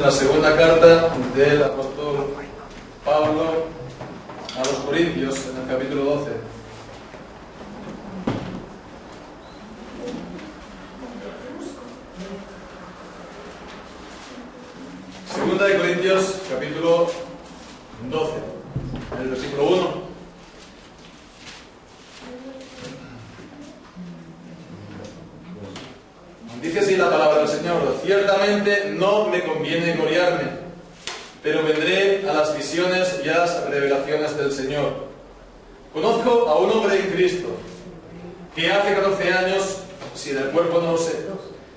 la segunda carta del apóstol Pablo a los Corintios, en el capítulo 12. Segunda de Corintios, capítulo 12, en el versículo 1. Dice así la palabra del Señor: ciertamente no me conviene gloriarme, pero vendré a las visiones y a las revelaciones del Señor. Conozco a un hombre en Cristo, que hace 14 años, si del cuerpo no lo sé,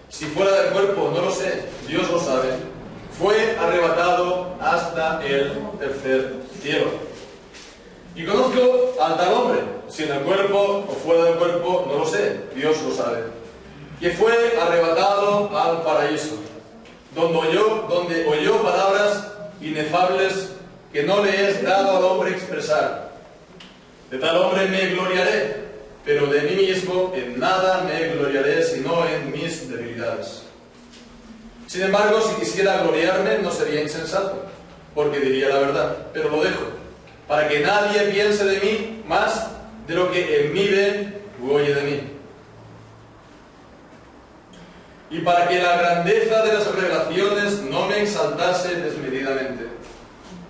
si fuera del cuerpo no lo sé, Dios lo sabe, fue arrebatado hasta el tercer cielo. Y conozco al tal hombre, si en el cuerpo o fuera del cuerpo no lo sé, Dios lo sabe, que fue arrebatado al paraíso, donde oyó palabras inefables que no le es dado al hombre expresar. De tal hombre me gloriaré, pero de mí mismo en nada me gloriaré, sino en mis debilidades. Sin embargo, si quisiera gloriarme, no sería insensato, porque diría la verdad, pero lo dejo, para que nadie piense de mí más de lo que en mí ve u oye de mí. Y para que la grandeza de las revelaciones no me exaltase desmedidamente,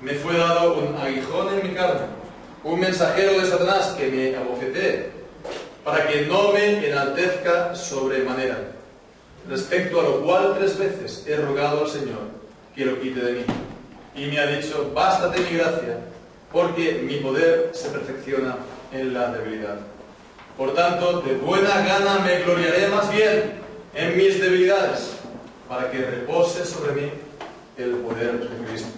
me fue dado un aguijón en mi carne, un mensajero de Satanás que me abofetee, para que no me enaltezca sobremanera, respecto a lo cual 3 veces he rogado al Señor que lo quite de mí. Y me ha dicho: bástate mi gracia, porque mi poder se perfecciona en la debilidad. Por tanto, de buena gana me gloriaré más bien en mis debilidades, para que repose sobre mí el poder de Cristo.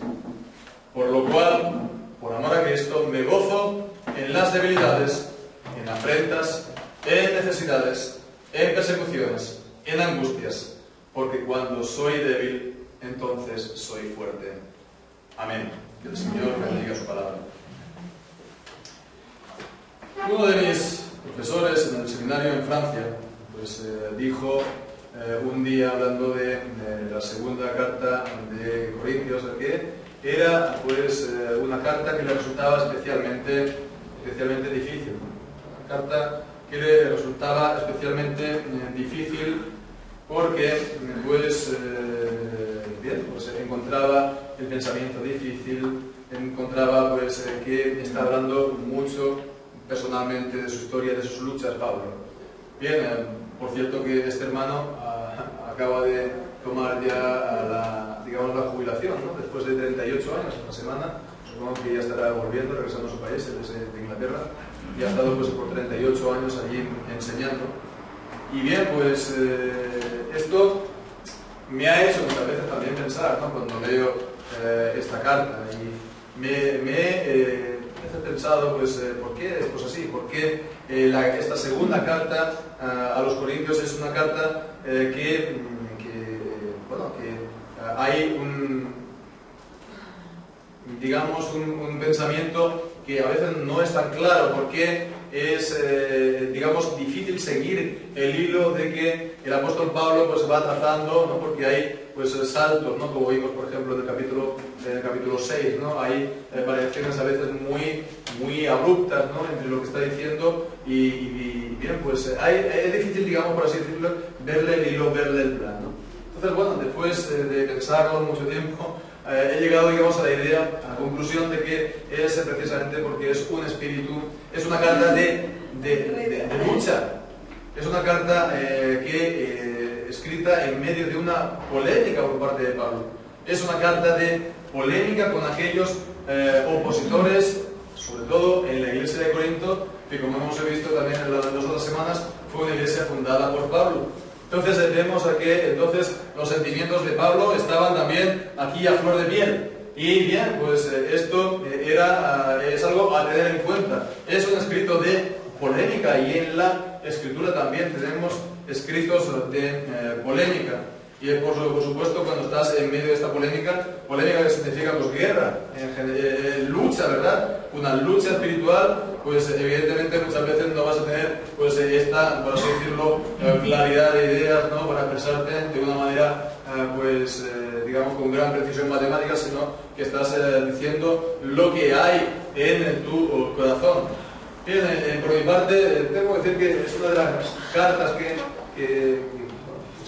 Por lo cual, por amor a Cristo, me gozo en las debilidades, en afrentas, en necesidades, en persecuciones, en angustias, porque cuando soy débil, entonces soy fuerte. Amén. Que el Señor bendiga su palabra. Uno de mis profesores en el seminario en Francia, dijo un día, hablando de la segunda carta de Corintios, que era una carta que le resultaba especialmente difícil. Una carta que le resultaba especialmente difícil porque encontraba el pensamiento difícil, encontraba que está hablando mucho personalmente de su historia, de sus luchas, Pablo. Bien, por cierto que este hermano acaba de tomar ya la jubilación, ¿no? Después de 38 años, una semana, supongo que ya estará volviendo, regresando a su país, él es de Inglaterra, y ha estado por 38 años allí enseñando. Y bien, esto me ha hecho muchas veces también pensar, ¿no? Cuando leo esta carta, y me he pensado, ¿por qué esto es así? ¿Por qué esta segunda carta a los Corintios es una carta que hay un pensamiento que a veces no es tan claro? ¿Por qué es difícil seguir el hilo de que el apóstol Pablo va trazando, ¿no? Porque hay saltos, ¿no? Como vimos por ejemplo en el capítulo 6, ¿no? Hay variaciones a veces muy abruptas, ¿no? Entre lo que está diciendo y bien, es difícil, por así decirlo, verle el hilo, verle el plan, ¿no? Entonces, después de pensarlo mucho tiempo, he llegado, a la idea, a la conclusión de que es precisamente porque es un espíritu, es una carta de lucha, es una carta escrita en medio de una polémica por parte de Pablo. Es una carta de polémica con aquellos opositores, sobre todo en la iglesia de Corinto, que como hemos visto también en las 2 otras semanas, fue una iglesia fundada por Pablo. Entonces vemos que los sentimientos de Pablo estaban también aquí a flor de piel. Y bien, esto es algo a tener en cuenta. Es un escrito de polémica, y en la escritura también tenemos escritos de polémica. Y por supuesto, cuando estás en medio de esta polémica que significa guerra, lucha, ¿verdad? Una lucha espiritual, evidentemente muchas veces no vas a tener esta, por así decirlo, claridad de ideas, ¿no? Para expresarte de una manera digamos, con gran precisión matemática, sino que estás diciendo lo que hay en tu corazón. Bien, por mi parte, tengo que decir que es una de las cartas que se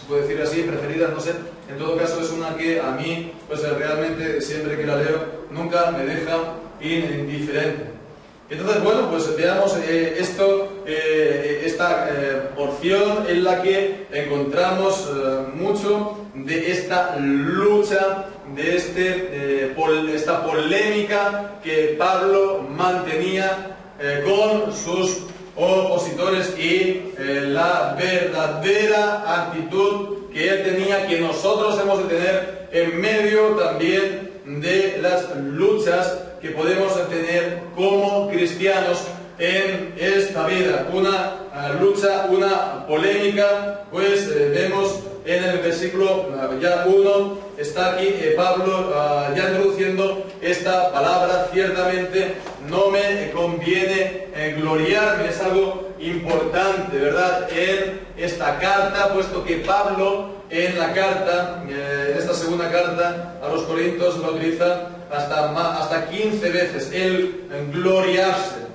puede decir así, preferidas, no sé. En todo caso, es una que a mí, pues realmente, siempre que la leo, nunca me deja indiferente. Entonces, bueno, pues veamos esta porción en la que encontramos mucho de esta lucha, de esta polémica que Pablo mantenía con sus opositores y la verdadera actitud que él tenía, que nosotros hemos de tener en medio también de las luchas que podemos tener como cristianos en esta vida. Una lucha, una polémica, pues vemos en el versículo ya 1, está aquí Pablo ya introduciendo esta palabra: ciertamente no me conviene gloriarme. Es algo importante, ¿verdad?, en esta carta, puesto que Pablo en la carta, en esta segunda carta a los Corintios, lo utiliza hasta 15 veces, el gloriarse.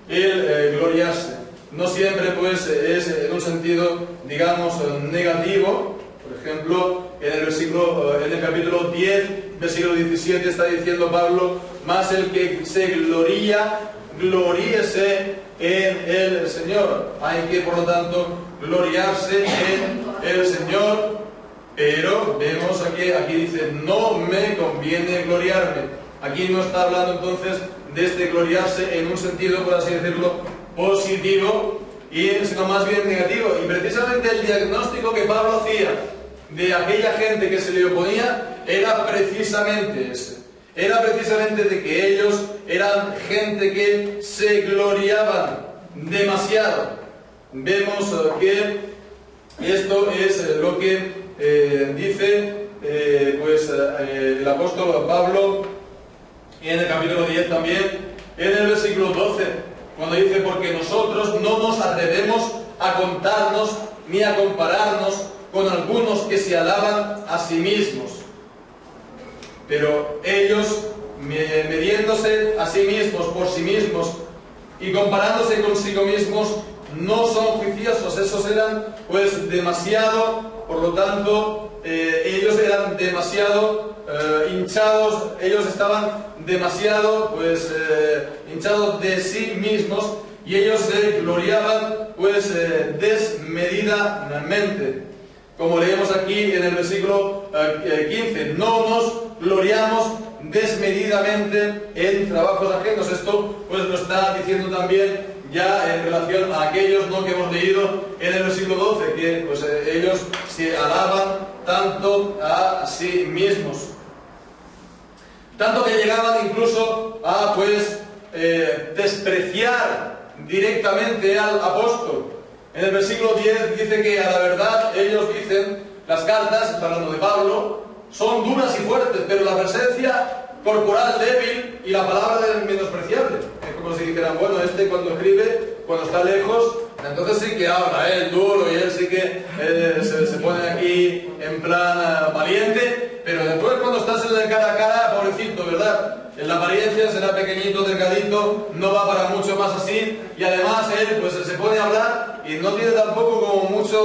El gloriarse. No siempre, pues, es en un sentido, digamos, negativo. Por ejemplo, en el capítulo 10, versículo 17, está diciendo Pablo: más el que se gloría, gloríese en el Señor. Hay que, por lo tanto, gloriarse en el Señor. Pero vemos aquí dice: no me conviene gloriarme. Aquí no está hablando entonces de este gloriarse en un sentido, por así decirlo, positivo, sino más bien negativo. Y precisamente el diagnóstico que Pablo hacía de aquella gente que se le oponía era precisamente ese. Era precisamente de que ellos eran gente que se gloriaban demasiado. Vemos que esto es lo que dice el apóstol Pablo en el capítulo 10 también, en el versículo 12, cuando dice: porque nosotros no nos atrevemos a contarnos ni a compararnos con algunos que se alaban a sí mismos. Pero ellos, mediéndose a sí mismos por sí mismos y comparándose consigo mismos, no son juiciosos. Esos eran, pues, demasiado, por lo tanto, ellos eran demasiado hinchados, ellos estaban demasiado, pues, hinchados de sí mismos, y ellos se gloriaban, pues, desmedidamente. Como leemos aquí en el versículo 15, no nos gloriamos desmedidamente en trabajos ajenos. Esto, pues, lo está diciendo también ya en relación a aquellos, ¿no?, que hemos leído en el versículo 12, que, pues, ellos se alaban tanto a sí mismos, tanto que llegaban incluso a, pues, despreciar directamente al apóstol. En el versículo 10 dice que a la verdad ellos dicen, las cartas, está hablando de Pablo, son duras y fuertes, pero la presencia corporal débil y la palabra menospreciable. Es como si dijeran: bueno, cuando escribe, cuando está lejos, entonces sí que habla, él duro, y él sí que se pone aquí en plan valiente, pero después cuando estás en el cara a cara, pobrecito, ¿verdad? En la apariencia será pequeñito, delgadito, no va para mucho más así, y además él, pues, se pone a hablar y no tiene tampoco como mucha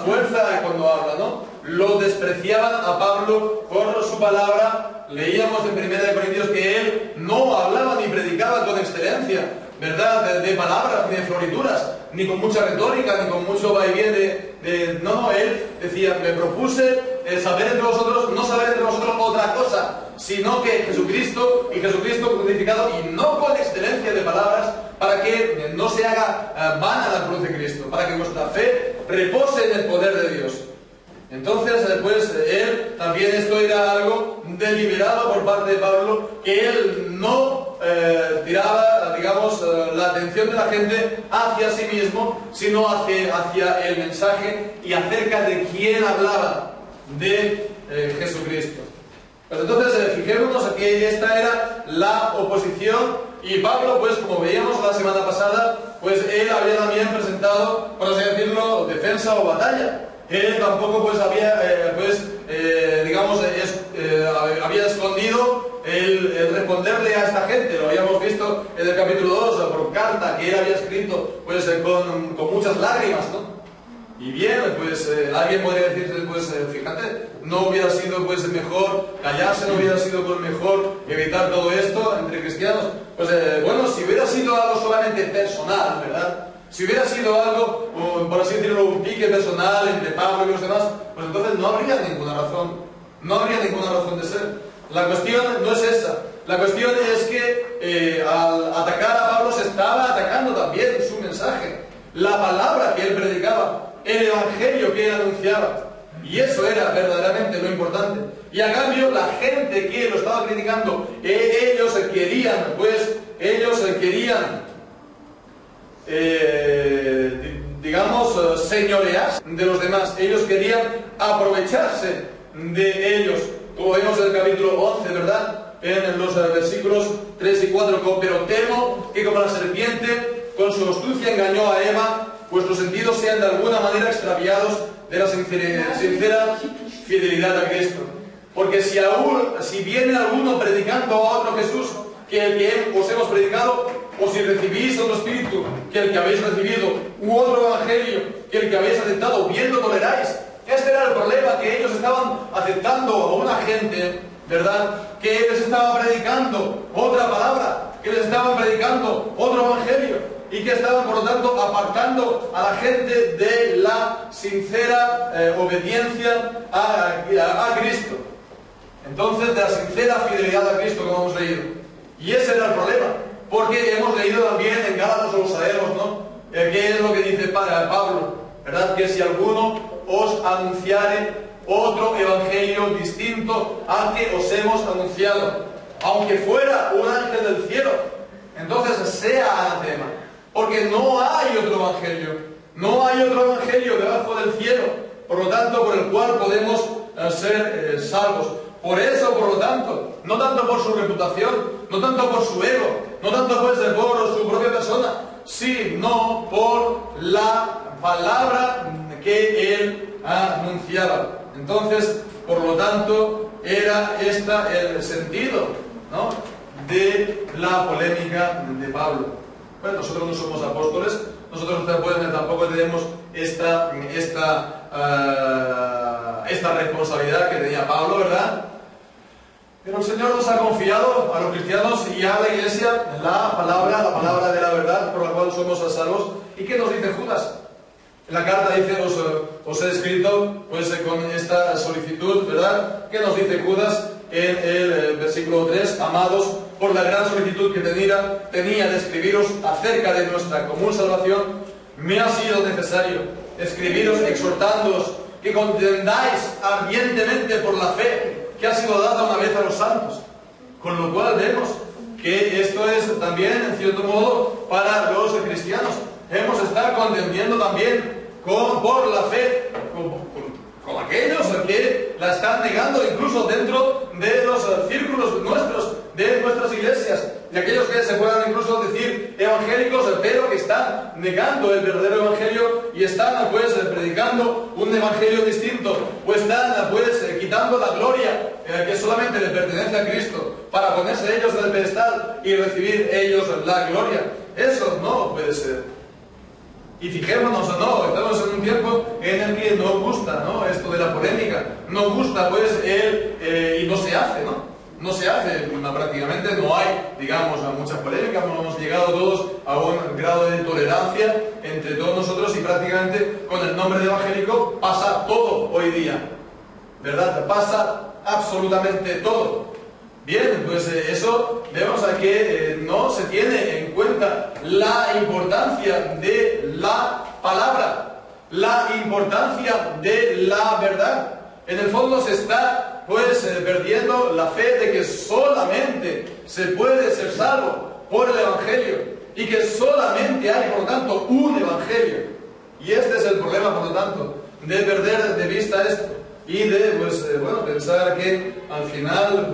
fuerza cuando habla, ¿no? Lo despreciaban a Pablo por su palabra. Leíamos en 1 Corintios que él no hablaba ni predicaba con excelencia, ¿verdad?, de palabras, ni de florituras, ni con mucha retórica, ni con mucho vaivén no, él decía: me propuse saber entre vosotros, no saber entre vosotros otra cosa, sino que Jesucristo y Jesucristo crucificado, y no con excelencia de palabras, para que no se haga vana la cruz de Cristo, para que vuestra fe repose en el poder de Dios. Entonces, pues, él también, esto era algo deliberado por parte de Pablo, que él no tiraba, digamos, la atención de la gente hacia sí mismo, sino hacia el mensaje y acerca de quién hablaba, de Jesucristo. Pues entonces, fijémonos que esta era la oposición, y Pablo, pues, como veíamos la semana pasada, pues él había también presentado, por así decirlo, defensa o batalla. él tampoco pues había, había escondido el responderle a esta gente. Lo habíamos visto en el capítulo 2, por carta que él había escrito pues con muchas lágrimas, ¿no? Y bien, pues alguien podría decirse, pues fíjate, no hubiera sido pues mejor callarse, no hubiera sido pues mejor evitar todo esto entre cristianos. Pues bueno, si hubiera sido algo solamente personal, ¿verdad? Si hubiera sido algo, por así decirlo, un pique personal entre Pablo y los demás, pues entonces no habría ninguna razón. No habría ninguna razón de ser. La cuestión no es esa. La cuestión es que al atacar a Pablo se estaba atacando también su mensaje, la palabra que él predicaba, el evangelio que él anunciaba. Y eso era verdaderamente lo importante. Y a cambio, la gente que lo estaba criticando, ellos querían, señorearse de los demás. Ellos querían aprovecharse de ellos. Como vemos en el capítulo 11, ¿verdad? En los versículos 3 y 4. Pero temo que como la serpiente con su astucia engañó a Eva, vuestros sentidos sean de alguna manera extraviados de la sincera fidelidad a Cristo. Porque si viene alguno predicando a otro Jesús que el que os hemos predicado, o si recibís otro espíritu que el que habéis recibido, u otro evangelio que el que habéis aceptado, bien lo toleráis. Este era el problema, que ellos estaban aceptando a una gente, ¿verdad?, que les estaba predicando otra palabra, que les estaban predicando otro evangelio, y que estaban, por lo tanto, apartando a la gente de la sincera obediencia a Cristo. Entonces, de la sincera fidelidad a Cristo, como hemos leído. Y ese era el problema, porque hemos leído también en Gálatas, o lo sabemos, ¿no? ¿Qué es lo que dice Pablo? ¿Verdad? Que si alguno os anunciare otro evangelio distinto al que os hemos anunciado, aunque fuera un ángel del cielo, entonces sea anatema. Porque no hay otro evangelio, no hay otro evangelio debajo del cielo, por lo tanto, por el cual podemos ser salvos. Por eso, por lo tanto, no tanto por su reputación, no tanto por su ego, no tanto pues por su propia persona, sino por la palabra que él anunciaba. Entonces, por lo tanto, era el sentido, ¿no?, de la polémica de Pablo. Bueno, nosotros no somos apóstoles, nosotros tampoco tenemos esta responsabilidad que tenía Pablo, ¿verdad? Pero el Señor nos ha confiado a los cristianos y a la Iglesia la palabra de la verdad por la cual somos salvos. ¿Y qué nos dice Judas? En la carta dice, os he escrito pues con esta solicitud, ¿verdad? ¿Qué nos dice Judas en el versículo 3? Amados, por la gran solicitud que tenía de escribiros acerca de nuestra común salvación, me ha sido necesario escribiros exhortándoos que contendáis ardientemente por la fe que ha sido dada una vez a los santos. Con lo cual vemos que esto es también, en cierto modo, para los cristianos. Hemos de estar contendiendo también por la fe con aquellos que la están negando, incluso dentro de los círculos nuestros, de nuestras iglesias, y aquellos que se puedan incluso decir evangélicos, pero que están negando el verdadero evangelio y están pues predicando un evangelio distinto, pues están pues quitando la gloria que solamente le pertenece a Cristo, para ponerse ellos en el pedestal y recibir ellos la gloria. Eso no puede ser. Y fijémonos o no, estamos en un tiempo en el que nos gusta, ¿no?, esto de la polémica, nos gusta pues y no se hace, ¿no? No se hace, prácticamente no hay, digamos, muchas polémicas, hemos llegado todos a un grado de tolerancia entre todos nosotros y prácticamente con el nombre de evangélico pasa todo hoy día, ¿verdad? Pasa absolutamente todo. Bien, pues eso vemos a que no se tiene en cuenta la importancia de la palabra, la importancia de la verdad. En el fondo se está pues perdiendo la fe de que solamente se puede ser salvo por el evangelio y que solamente hay, por lo tanto, un evangelio. Y este es el problema, por lo tanto, de perder de vista esto y de pensar que al final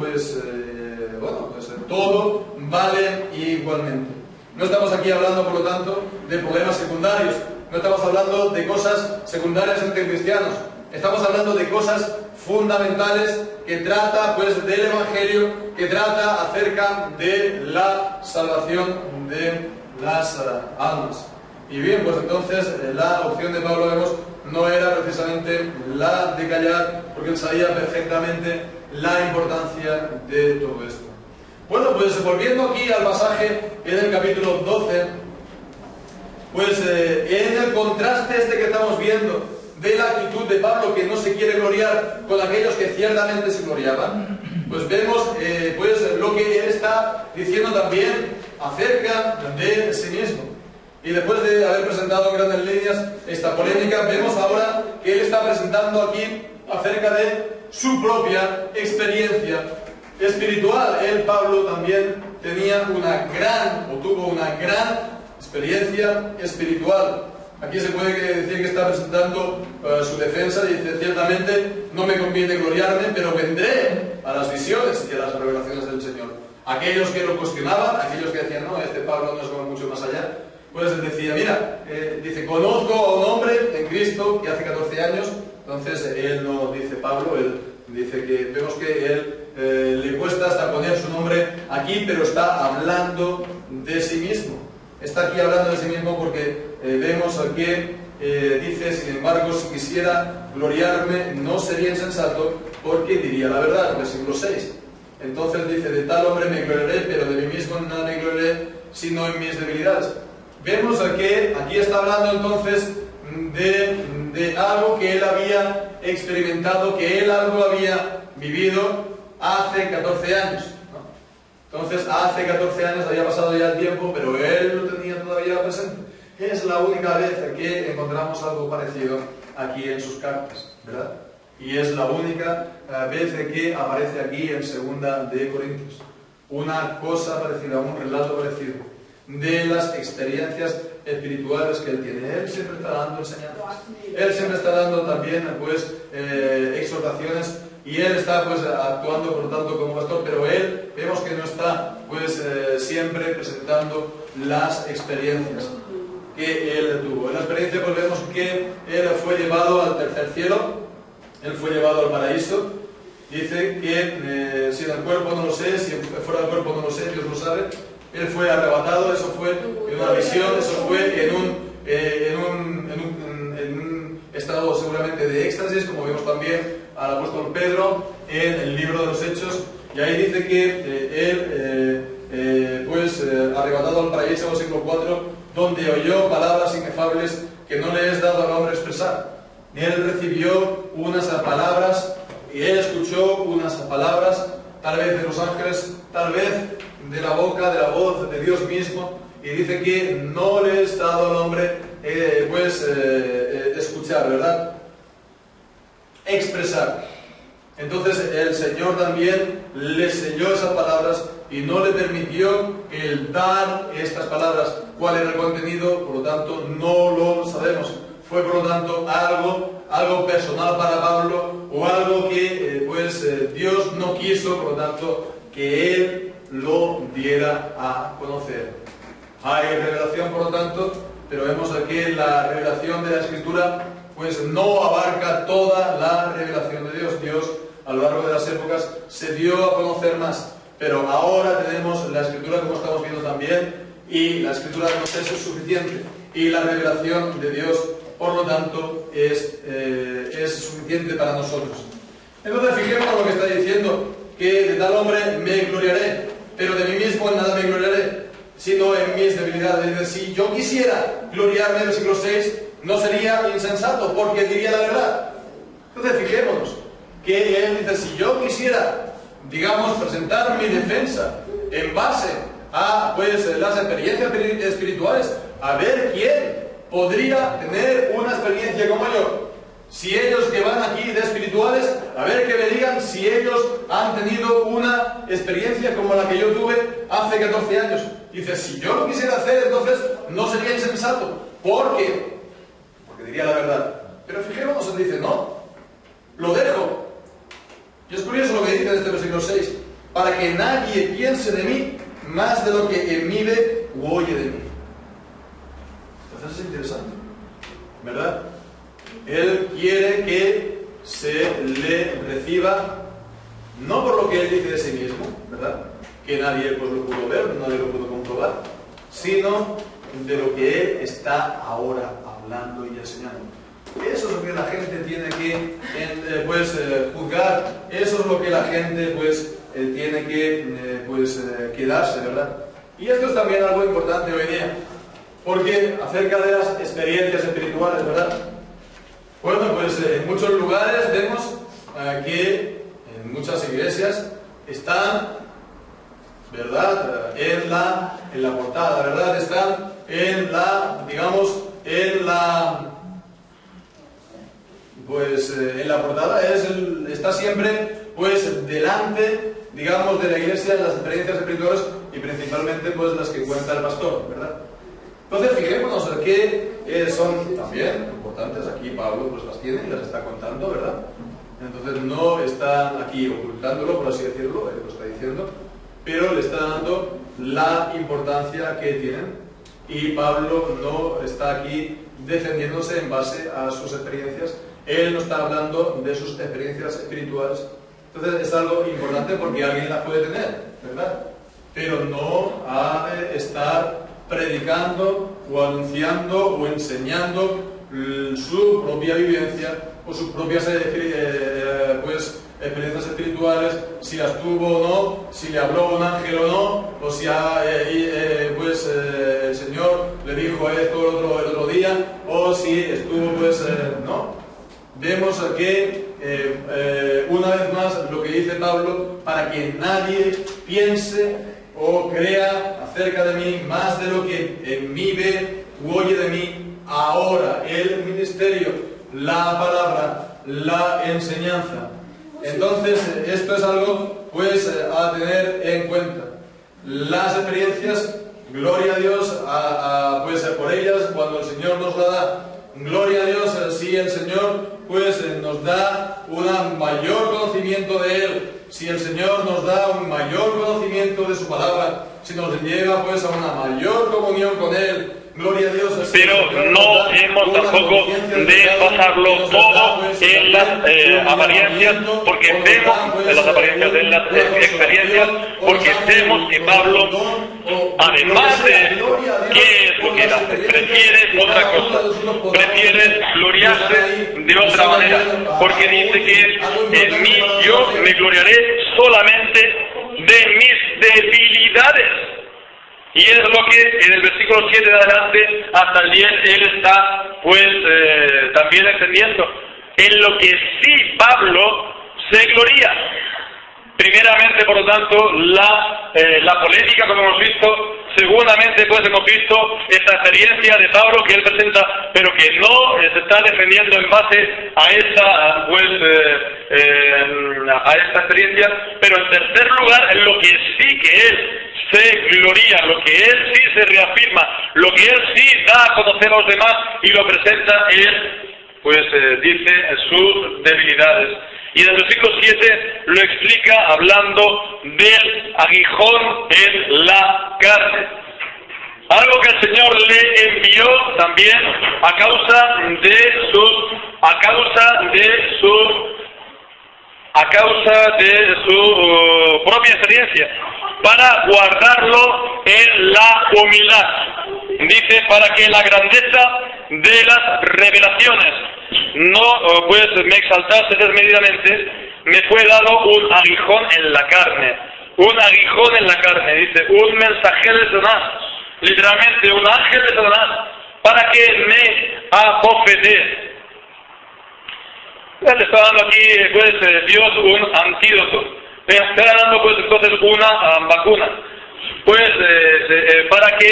todo vale igualmente. No estamos aquí hablando, por lo tanto, de problemas secundarios. No estamos hablando de cosas secundarias entre cristianos. Estamos hablando de cosas fundamentales que trata pues del Evangelio, que trata acerca de la salvación de las almas. Y bien, pues entonces la opción de Pablo, vemos, no era precisamente la de callar, porque él sabía perfectamente la importancia de todo esto. Bueno, pues volviendo aquí al pasaje en el capítulo 12, pues en el contraste este que estamos viendo de la actitud de Pablo, que no se quiere gloriar con aquellos que ciertamente se gloriaban, pues vemos pues lo que él está diciendo también acerca de sí mismo. Y después de haber presentado en grandes líneas esta polémica, vemos ahora que él está presentando aquí acerca de su propia experiencia espiritual. Él, Pablo, también tuvo una gran experiencia espiritual. Aquí se puede decir que está presentando su defensa. Dice: ciertamente no me conviene gloriarme, pero vendré a las visiones y a las revelaciones del Señor. Aquellos que lo cuestionaban, aquellos que decían: no, este Pablo no es como mucho más allá, pues él decía: mira, dice, conozco a un hombre en Cristo que hace 14 años. Entonces él no dice Pablo, él dice que vemos que él le cuesta hasta poner su nombre aquí, pero está hablando de sí mismo. Está aquí hablando de sí mismo porque vemos que dice: sin embargo, si quisiera gloriarme, no sería insensato, porque diría la verdad. Versículo 6. Entonces dice: de tal hombre me gloriaré, pero de mí mismo nada me gloriaré, sino en mis debilidades. Vemos que aquí está hablando entonces de algo que él había experimentado, que él algo había vivido hace 14 años. Entonces, hace 14 años había pasado ya el tiempo, pero él lo tenía todavía presente. Es la única vez que encontramos algo parecido aquí en sus cartas, ¿verdad? Y es la única vez que aparece aquí en 2 de Corintios. Una cosa parecida, un relato parecido de las experiencias espirituales que él tiene. Él siempre está dando enseñanzas. Él siempre está dando también, pues, exhortaciones. Y él está pues actuando, por lo tanto, como pastor, pero él vemos que no está pues siempre presentando las experiencias que él tuvo. En la experiencia pues vemos que él fue llevado al tercer cielo, él fue llevado al paraíso. Dice que si en el cuerpo no lo sé, si fuera del cuerpo no lo sé, Dios lo sabe. Él fue arrebatado, eso fue en una visión, eso fue en un estado seguramente de éxtasis, como vemos también al apóstol Pedro en el libro de los Hechos. Y ahí dice que él, arrebatado al paraíso, versículo 4, donde oyó palabras inefables que no le es dado al hombre expresar. Él recibió unas palabras, y él escuchó unas palabras, tal vez de los ángeles, tal vez de la boca, de la voz de Dios mismo, y dice que no le es dado al hombre escuchar, ¿verdad? Expresar. Entonces el Señor también le selló esas palabras y no le permitió el dar estas palabras. ¿Cuál era el contenido? Por lo tanto, no lo sabemos. Fue, por lo tanto, algo personal para Pablo, o algo que Dios no quiso, por lo tanto, que él lo diera a conocer. Hay revelación, por lo tanto, pero vemos aquí la revelación de la Escritura pues no abarca toda la revelación de Dios. Dios, a lo largo de las épocas, se dio a conocer más, pero ahora tenemos la Escritura, como estamos viendo también, y la Escritura nos es suficiente, y la revelación de Dios, por lo tanto, es suficiente para nosotros. Entonces, fijémonos lo que está diciendo, que de tal hombre me gloriaré, pero de mí mismo en nada me gloriaré, sino en mis debilidades. Es decir, si yo quisiera gloriarme, versículo 6, no sería insensato, porque diría la verdad. Entonces, fijémonos que él dice: si yo quisiera, digamos, presentar mi defensa en base a las experiencias espirituales, a ver quién podría tener una experiencia como yo. Si ellos que van aquí de espirituales, a ver que me digan si ellos han tenido una experiencia como la que yo tuve hace 14 años. Dice: si yo lo quisiera hacer, entonces no sería insensato. ¿Por qué? Porque diría la verdad. Pero fijémonos, él dice: no, lo dejo. Y es curioso lo que dice en este versículo 6: para que nadie piense de mí más de lo que en mí ve u oye de mí. Entonces es interesante. ¿verdad? Él quiere que se le reciba, no por lo que él dice de sí mismo, ¿verdad? Que nadie pues lo pudo ver, nadie lo pudo comprobar, sino de lo que él está ahora hablando y enseñando. Eso es lo que la gente tiene que juzgar, eso es lo que la gente tiene que quedarse, ¿verdad? Y esto es también algo importante hoy día, porque acerca de las experiencias espirituales, ¿verdad? Bueno, pues en muchos lugares vemos que en muchas iglesias están, ¿verdad? En la portada, ¿verdad? Están en la, digamos, en la portada está siempre, pues, delante, digamos, de la iglesia las experiencias espirituales y principalmente, pues, las que cuenta el pastor, ¿verdad? Entonces, fijémonos que son también importantes. Aquí Pablo pues las tiene y las está contando, ¿verdad? Entonces no está aquí ocultándolo, por así decirlo, él lo está diciendo, pero le está dando la importancia que tienen. Y Pablo no está aquí defendiéndose en base a sus experiencias, él no está hablando de sus experiencias espirituales. Entonces es algo importante porque alguien las puede tener, ¿verdad? Pero no ha de estar predicando o anunciando o enseñando su propia vivencia o sus propias experiencias espirituales, si las tuvo o no, si le habló un ángel o no, o si el Señor le dijo esto el otro día, o si estuvo no. Vemos que una vez más lo que dice Pablo, para que nadie piense o crea acerca de mí más de lo que en mí ve u oye de mí ahora, el ministerio, la palabra, la enseñanza. Entonces, esto es algo a tener en cuenta. Las experiencias, gloria a Dios por ellas cuando el Señor nos la da. Gloria a Dios si el Señor nos da un mayor conocimiento de Él, si el Señor nos da un mayor conocimiento de su palabra, si nos lleva a una mayor comunión con Él. Gloria a Dios. Pero no hemos tampoco de pasarlo todo en las apariencias, porque vemos en las apariencias, en las experiencias, porque vemos que Pablo, además de qué es lo que hace, prefiere otra cosa, prefiere gloriarse de otra manera, porque dice que en mí yo me gloriaré solamente de mis debilidades. Y es lo que en el versículo 7 de adelante hasta el 10 él está también entendiendo. En lo que sí Pablo se gloría. Primeramente, por lo tanto, la polémica, como hemos visto, seguramente hemos visto esta experiencia de Pablo que él presenta, pero que no se está defendiendo en base a esta experiencia. Pero en tercer lugar, en lo que sí que él se gloría, lo que él sí se reafirma, lo que él sí da a conocer a los demás y lo presenta, él dice sus debilidades. Y en el versículo 7 lo explica hablando del aguijón en la carne. Algo que el Señor le envió también a causa de su propia experiencia, para guardarlo en la humildad. Dice, para que la grandeza de las revelaciones no me exaltase desmedidamente, me fue dado un aguijón en la carne. Un aguijón en la carne, dice, un mensajero de Satanás, literalmente un ángel de Satanás, para que me abofetee. Le está dando aquí, Dios un antídoto. Está dando, entonces una vacuna. Para que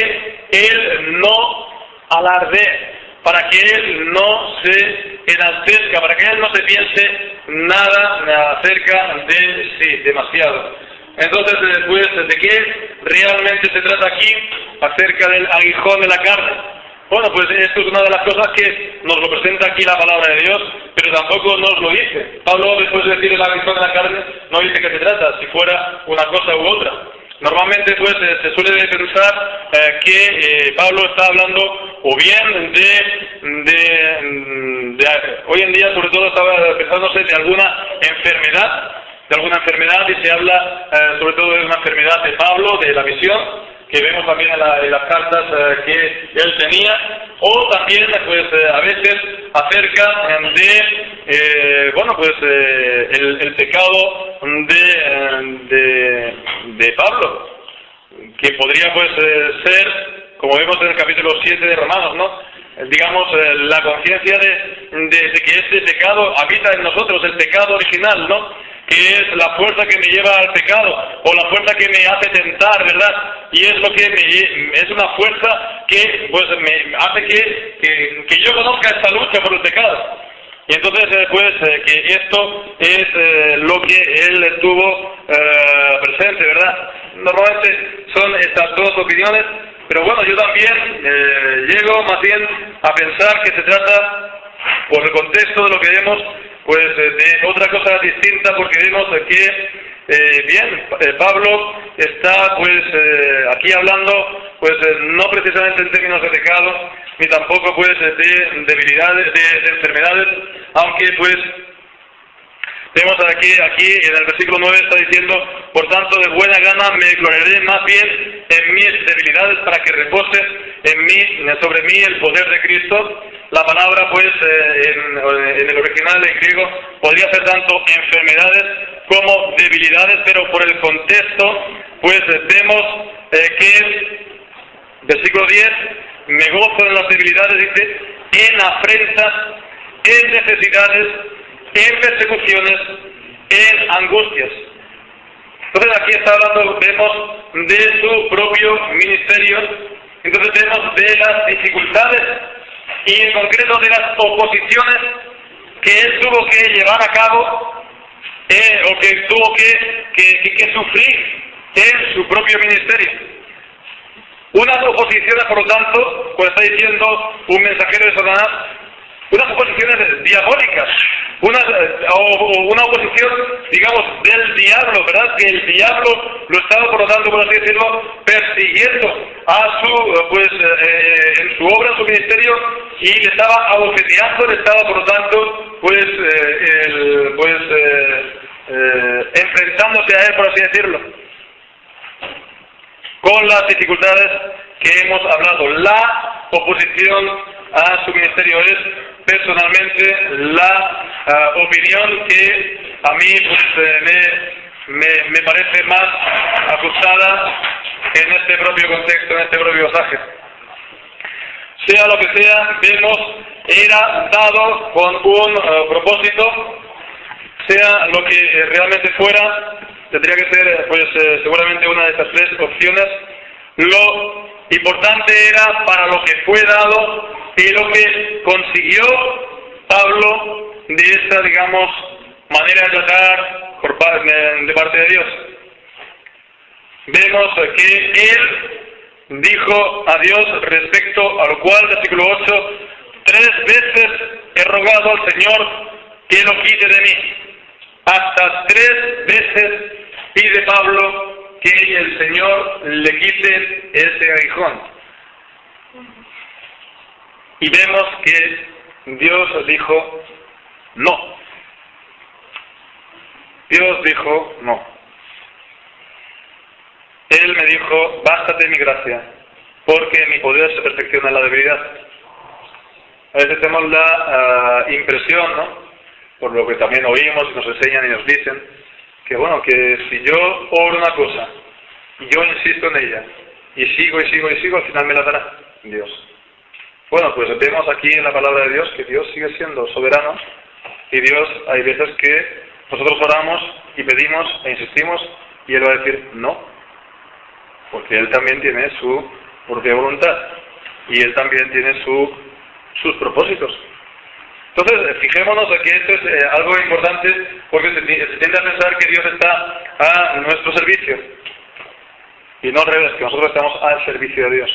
él no alardee, para que él no se enaltezca, para que él no se piense nada acerca de sí, demasiado. Entonces, ¿de qué realmente se trata aquí? Acerca del aguijón de la carne. Bueno, esto es una de las cosas que nos lo presenta aquí la palabra de Dios, pero tampoco nos lo dice. Pablo, después de decir el aguijón de la carne, no dice qué se trata, si fuera una cosa u otra. Normalmente, se suele pensar que Pablo está hablando o bien hoy en día sobre todo estaba pensándose de alguna enfermedad, y se habla sobre todo de una enfermedad de Pablo, de la visión, que vemos también en las cartas que él tenía, o también pues a veces acerca el pecado de Pablo, que podría pues ser, como vemos en el capítulo 7 de Romanos, ¿no? Digamos, la conciencia de que este pecado habita en nosotros, el pecado original, ¿no? Que es la fuerza que me lleva al pecado, o la fuerza que me hace tentar, ¿verdad? Y es lo que es una fuerza que pues me hace que yo conozca esta lucha por el pecado. Y entonces que esto es lo que él tuvo presente, ¿verdad? Normalmente son estas dos opiniones, pero bueno, yo también llego más bien a pensar que se trata, por el contexto de lo que vemos, pues de otra cosa distinta, porque vemos que Pablo está pues aquí hablando pues no precisamente en términos de pecado, ni tampoco pues de debilidades, de enfermedades, aunque pues vemos aquí en el versículo 9 está diciendo: por tanto de buena gana me gloriaré más bien en mis debilidades, para que repose sobre mí el poder de Cristo. La palabra pues en el original en griego podría ser tanto enfermedades como debilidades, pero por el contexto pues vemos que versículo 10: me gozo en las debilidades, dice, en afrentas, en necesidades, en persecuciones, en angustias. Entonces aquí está hablando, vemos, de su propio ministerio. Entonces vemos de las dificultades y en concreto de las oposiciones que él tuvo que llevar a cabo o que tuvo que sufrir en su propio ministerio. Unas oposiciones, por lo tanto, como está diciendo un mensajero de Satanás, unas oposiciones diabólicas, una oposición, digamos, del diablo, ¿verdad? Que el diablo lo estaba, por lo tanto, por así decirlo, persiguiendo a en su obra, en su ministerio, y le estaba abofeteando, le estaba, por lo tanto, enfrentándose a él, por así decirlo, con las dificultades que hemos hablado. La oposición a su ministerio es personalmente la opinión que a mí me parece más ajustada en este propio contexto, en este propio pasaje. Sea lo que sea, vemos, era dado con un propósito, sea lo que realmente fuera, tendría que ser seguramente una de estas tres opciones. Lo importante era para lo que fue dado y lo que consiguió Pablo de esta, digamos, manera de tratar de parte de Dios. Vemos que él dijo a Dios respecto a lo cual, versículo 8, 3 veces he rogado al Señor que lo quite de mí. Hasta 3 veces pide Pablo que el Señor le quite ese aguijón. Y vemos que Dios dijo no. Dios dijo no. Él me dijo: bástate mi gracia, porque mi poder se perfecciona en la debilidad. A veces tenemos la impresión, ¿no?, por lo que también oímos y nos enseñan y nos dicen, que bueno, que si yo oro una cosa y yo insisto en ella y sigo, al final me la dará Dios. Bueno, pues vemos aquí en la palabra de Dios que Dios sigue siendo soberano, y Dios, hay veces que nosotros oramos y pedimos e insistimos y Él va a decir no, porque Él también tiene su propia voluntad y Él también tiene sus propósitos. Entonces, fijémonos que esto es algo importante, porque se tiende a pensar que Dios está a nuestro servicio, y no al revés, que nosotros estamos al servicio de Dios.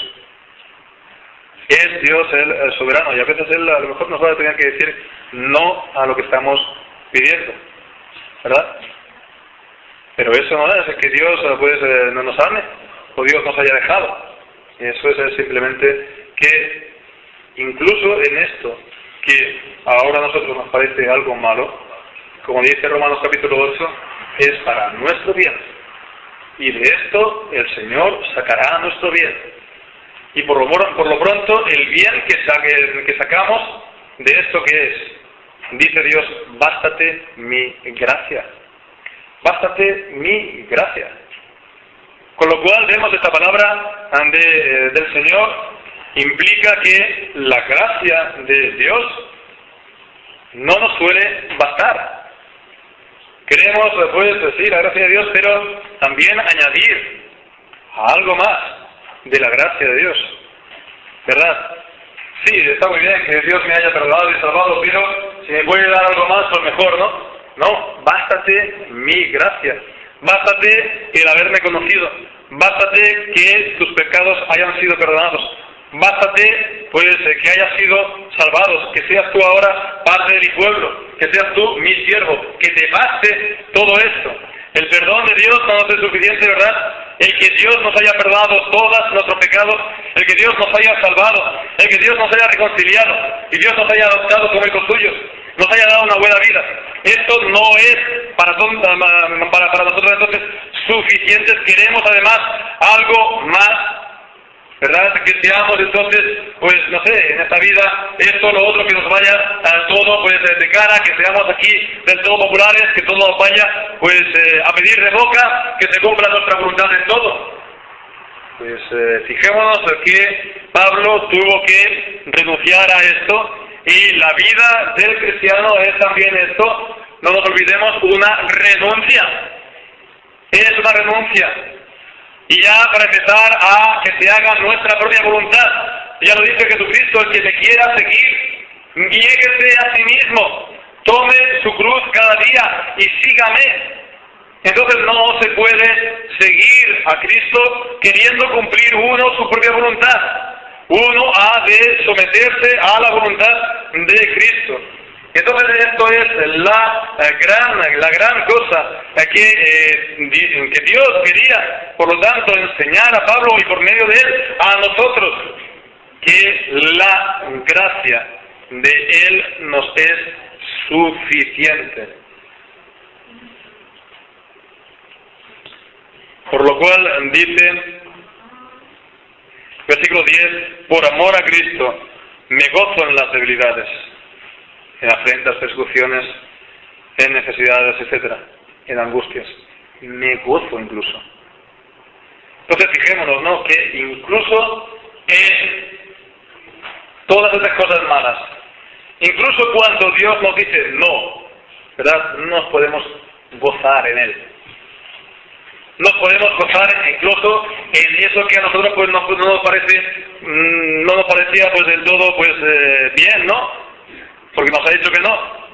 Es Dios el soberano, y a veces Él a lo mejor nos va a tener que decir no a lo que estamos pidiendo, ¿verdad? Pero eso no es que Dios no nos ame, o Dios nos haya dejado. Eso es simplemente que incluso en esto, que ahora a nosotros nos parece algo malo, como dice Romanos capítulo 8, es para nuestro bien. Y de esto el Señor sacará nuestro bien. Y por lo pronto, el bien que sacamos de esto que es, dice Dios, bástate mi gracia. Bástate mi gracia. Con lo cual vemos esta palabra del Señor implica que la gracia de Dios no nos suele bastar. Queremos, pues, decir la gracia de Dios, pero también añadir algo más de la gracia de Dios. ¿Verdad? Sí, está muy bien que Dios me haya perdonado y salvado, pero si me puede dar algo más, pues mejor, ¿no? No, bástate mi gracia. Bástate el haberme conocido. Bástate que tus pecados hayan sido perdonados. Bástate, pues, que hayas sido salvados, que seas tú ahora parte de mi pueblo, que seas tú mi siervo, que te baste todo esto. El perdón de Dios no nos es suficiente, ¿verdad? El que Dios nos haya perdonado todos nuestros pecados, el que Dios nos haya salvado, el que Dios nos haya reconciliado, y Dios nos haya adoptado como hijos suyos, nos haya dado una buena vida. Esto no es para nosotros entonces suficientes. Queremos además algo más, ¿verdad? Que seamos entonces, pues no sé, en esta vida, esto, lo otro, que nos vaya a todo, pues de cara, que seamos aquí del todo populares, que todo nos vaya, pues a pedir de boca, que se cumpla nuestra voluntad en todo. Pues fijémonos que Pablo tuvo que renunciar a esto, y la vida del cristiano es también esto, no nos olvidemos, una renuncia. Es una renuncia. Y ya para empezar a que se haga nuestra propia voluntad. Ya lo dice Jesucristo, el que te quiera seguir, niéguese a sí mismo, tome su cruz cada día y sígame. Entonces no se puede seguir a Cristo queriendo cumplir uno su propia voluntad. Uno ha de someterse a la voluntad de Cristo. Entonces esto es la gran cosa que Dios quería, por lo tanto, enseñar a Pablo y por medio de él a nosotros, que la gracia de él nos es suficiente. Por lo cual dice, versículo 10, por amor a Cristo me gozo en las debilidades, en afrentas, persecuciones, en necesidades, etcétera, en angustias. Me gozo incluso. Entonces fijémonos, ¿no?, que incluso en todas estas cosas malas, incluso cuando Dios nos dice no, ¿verdad?, nos podemos gozar en Él. Nos podemos gozar incluso en eso que a nosotros pues no nos parecía pues del todo pues bien, ¿no? Porque nos ha dicho que no.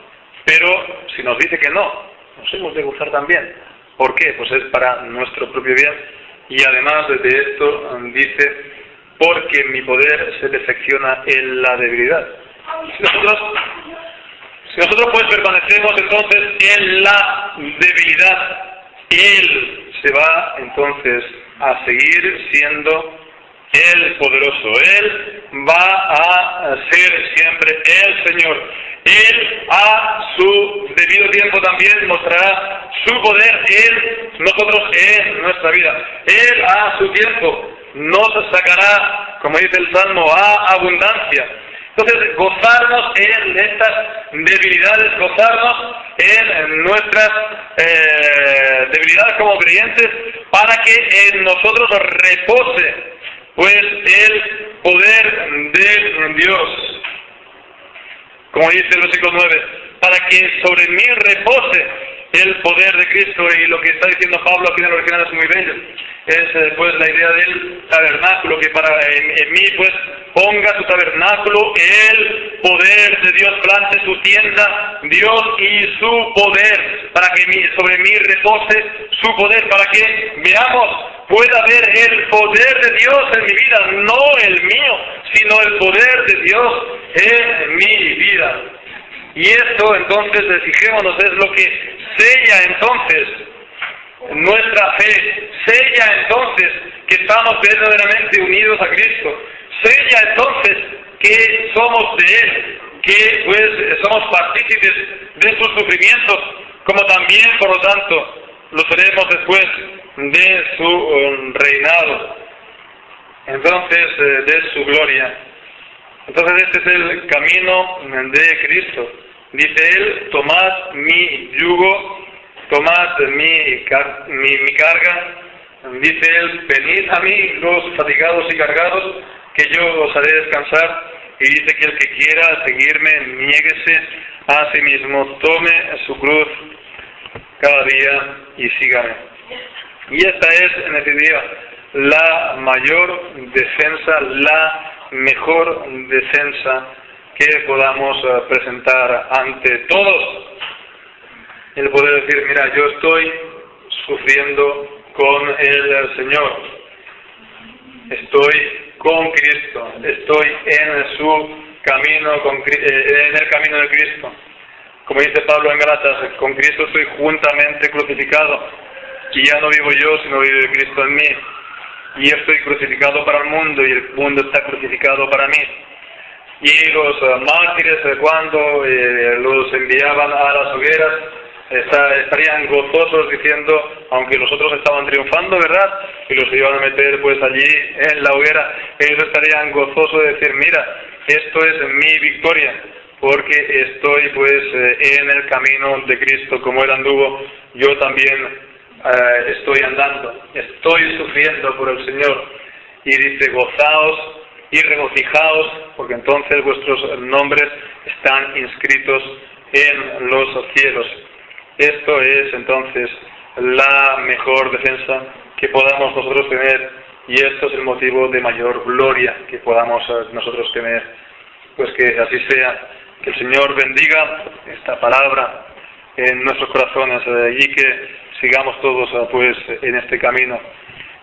Pero si nos dice que no, nos hemos de gozar también. ¿Por qué? Pues es para nuestro propio bien. Y además de esto dice, porque mi poder se perfecciona en la debilidad. Si nosotros pues permanecemos entonces en la debilidad, Él se va entonces a seguir siendo el poderoso. Él va a ser siempre el Señor. Él a su debido tiempo también mostrará su poder nosotros en nuestra vida. Él a su tiempo nos sacará, como dice el Salmo, a abundancia. Entonces, gozarnos en estas debilidades, gozarnos en nuestras debilidades como creyentes, para que en nosotros repose pues el poder de Dios. Como dice el versículo 9, para que sobre mí repose el poder de Cristo. Y lo que está diciendo Pablo aquí en el original es muy bello. Es pues la idea del tabernáculo, que en mí pues ponga su tabernáculo, el poder de Dios plante su tienda, Dios y su poder, para que sobre mí repose su poder, para que veamos, pueda ver el poder de Dios en mi vida, no el mío, sino el poder de Dios en mi vida. Y esto entonces, fijémonos, es lo que sella entonces nuestra fe, sella entonces que estamos verdaderamente unidos a Cristo, sella entonces que somos de Él, que pues somos partícipes de sus sufrimientos, como también, por lo tanto, lo seremos después de su reinado, entonces de su gloria. Entonces este es el camino de Cristo. Dice Él: tomad mi yugo, tomad mi carga. Dice Él: venid a mí los fatigados y cargados, que yo os haré descansar. Y dice que el que quiera seguirme, niéguese a sí mismo, tome su cruz cada día y sígame. Y esta es, en definitiva, la mayor defensa, la mejor defensa que podamos presentar ante todos. El poder decir: mira, yo estoy sufriendo con el Señor, estoy con Cristo, estoy en su camino, en el camino de Cristo. Como dice Pablo en Gálatas: con Cristo estoy juntamente crucificado, y ya no vivo yo, sino vive Cristo en mí. Y yo estoy crucificado para el mundo, y el mundo está crucificado para mí. Y los mártires, cuando los enviaban a las hogueras, estarían gozosos diciendo, aunque los otros estaban triunfando, ¿verdad?, y los iban a meter pues allí en la hoguera, ellos estarían gozosos de decir: mira, esto es mi victoria, porque estoy pues en el camino de Cristo, como Él anduvo, yo también estoy andando, estoy sufriendo por el Señor. Y dice: gozaos y regocijaos, porque entonces vuestros nombres están inscritos en los cielos. Esto es entonces la mejor defensa que podamos nosotros tener, y esto es el motivo de mayor gloria que podamos nosotros tener. Pues que así sea, que el Señor bendiga esta palabra en nuestros corazones, y que sigamos todos pues en este camino.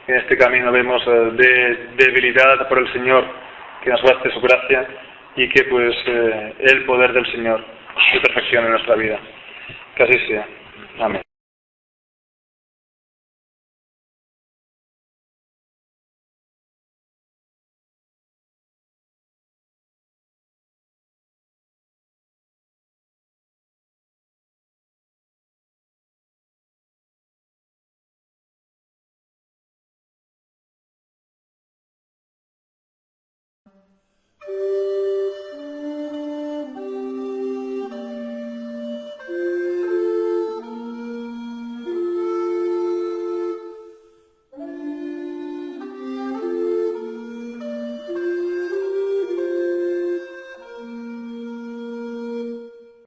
En este camino vemos de debilidad por el Señor, que nos baste su gracia, y que pues el poder del Señor se perfeccione en nuestra vida. Que así sea. Amén. Thank you.